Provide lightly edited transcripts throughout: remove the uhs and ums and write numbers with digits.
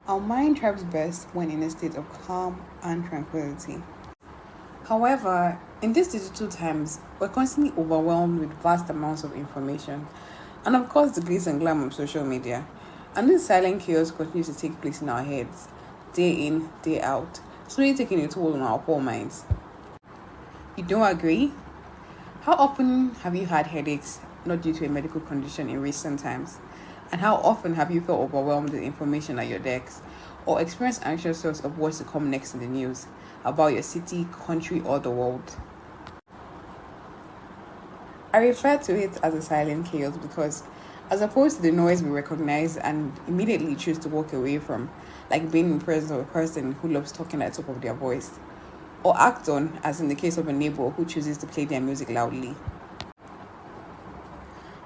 Our mind thrives best when in a state of calm and tranquility. However, in these digital times, we're constantly overwhelmed with vast amounts of information, and of course, the glitz and glam of social media. And this silent chaos continues to take place in our heads, day in, day out, slowly taking a toll on our poor minds. You don't agree? How often have you had headaches not due to a medical condition in recent times? And how often have you felt overwhelmed with information at your decks or experienced anxious thoughts of what's to come next in the news about your city, country, or the world? I refer to it as a silent chaos because, as opposed to the noise we recognize and immediately choose to walk away from, like being in presence of a person who loves talking at the top of their voice, or act on, as in the case of a neighbor who chooses to play their music loudly.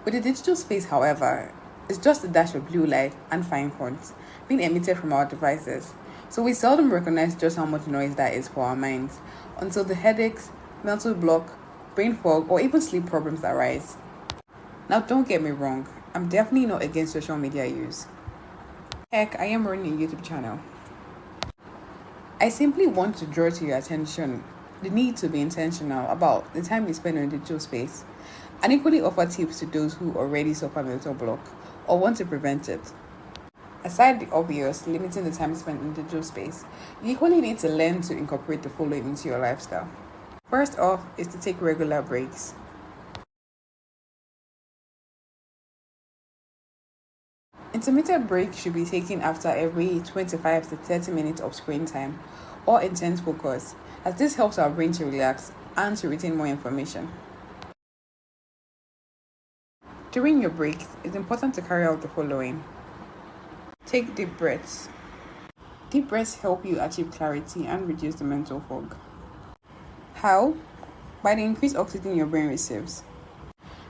With the digital space, however, it's just a dash of blue light and fine fonts being emitted from our devices, so we seldom recognize just how much noise that is for our minds until the headaches, mental block, brain fog, or even sleep problems arise. Now, don't get me wrong, I'm definitely not against social media use. Heck, I am running a YouTube channel. I simply want to draw to your attention the need to be intentional about the time you spend in digital space and equally offer tips to those who already suffer mental block or want to prevent it. Aside the obvious, limiting the time spent in digital space, you equally need to learn to incorporate the following into your lifestyle. First off is to take regular breaks. Intermittent breaks should be taken after every 25 to 30 minutes of screen time or intense focus, as this helps our brain to relax and to retain more information. During your breaks, it's important to carry out the following. Take deep breaths. Deep breaths help you achieve clarity and reduce the mental fog. How? By the increased oxygen your brain receives.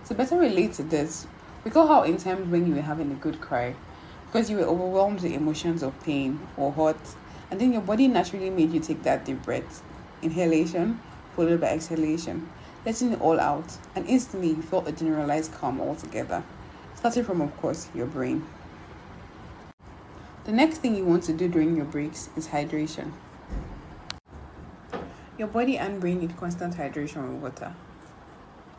To better relate to this, recall how in times when you were having a good cry, because you were overwhelmed with emotions of pain or hurt, and then your body naturally made you take that deep breath. Inhalation, followed by exhalation, letting it all out, and instantly you felt a generalized calm altogether, starting from, of course, your brain. The next thing you want to do during your breaks is hydration. Your body and brain need constant hydration with water.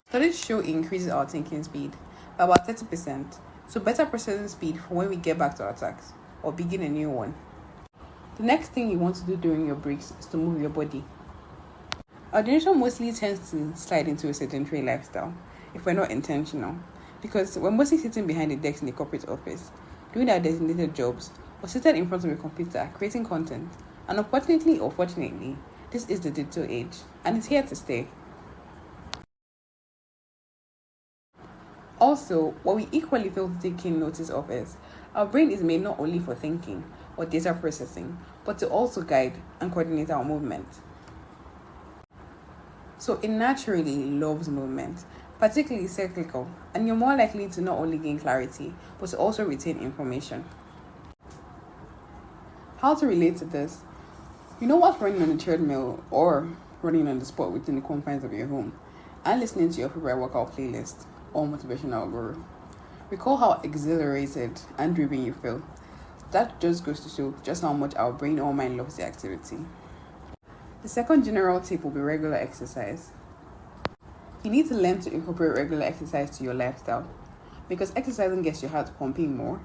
Studies show it increases our thinking speed by about 30%, so better processing speed for when we get back to our tasks or begin a new one. The next thing you want to do during your breaks is to move your body. Our generation mostly tends to slide into a sedentary lifestyle if we're not intentional, because we're mostly sitting behind the desks in the corporate office, doing our designated jobs, or seated in front of a computer creating content. And unfortunately or fortunately, this is the digital age, and it's here to stay. Also, what we equally fail to take keen notice of is our brain is made not only for thinking or data processing, but to also guide and coordinate our movement. So it naturally loves movement, particularly cyclical, and you're more likely to not only gain clarity, but to also retain information. How to relate to this? You know what's running on the treadmill or running on the spot within the confines of your home and listening to your favorite workout playlist or motivational guru. Recall how exhilarated and driven you feel. That just goes to show just how much our brain or mind loves the activity. The second general tip will be regular exercise. You need to learn to incorporate regular exercise to your lifestyle because exercising gets your heart pumping more,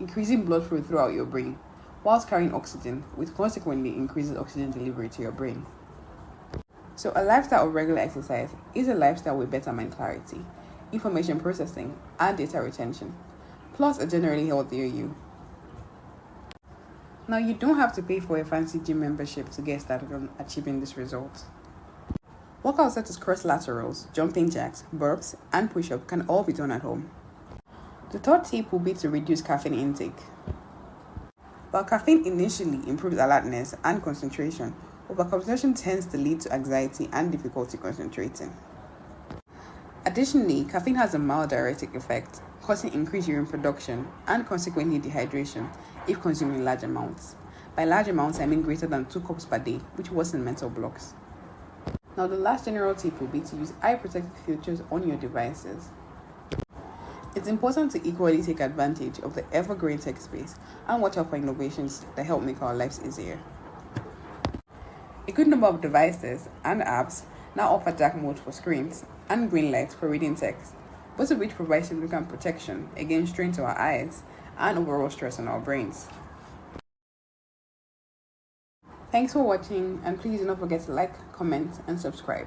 increasing blood flow throughout your brain, whilst carrying oxygen, which consequently increases oxygen delivery to your brain. So a lifestyle of regular exercise is a lifestyle with better mind clarity, information processing, and data retention, plus a generally healthier you. Now, you don't have to pay for a fancy gym membership to get started on achieving this result. Workouts such as cross laterals, jumping jacks, burps, and push-ups can all be done at home. The third tip will be to reduce caffeine intake. While caffeine initially improves alertness and concentration, overconsumption tends to lead to anxiety and difficulty concentrating. Additionally, caffeine has a mild diuretic effect, causing increased urine production and consequently dehydration if consumed in large amounts. By large amounts, I mean greater than 2 cups per day, which worsens mental blocks. Now, the last general tip will be to use eye protective filters on your devices. It's important to equally take advantage of the ever-growing tech space and watch out for innovations that help make our lives easier. A good number of devices and apps now offer dark mode for screens and green light for reading text, both of which provide significant protection against strain to our eyes and overall stress on our brains. Thanks for watching, and please do not forget to like, comment, and subscribe.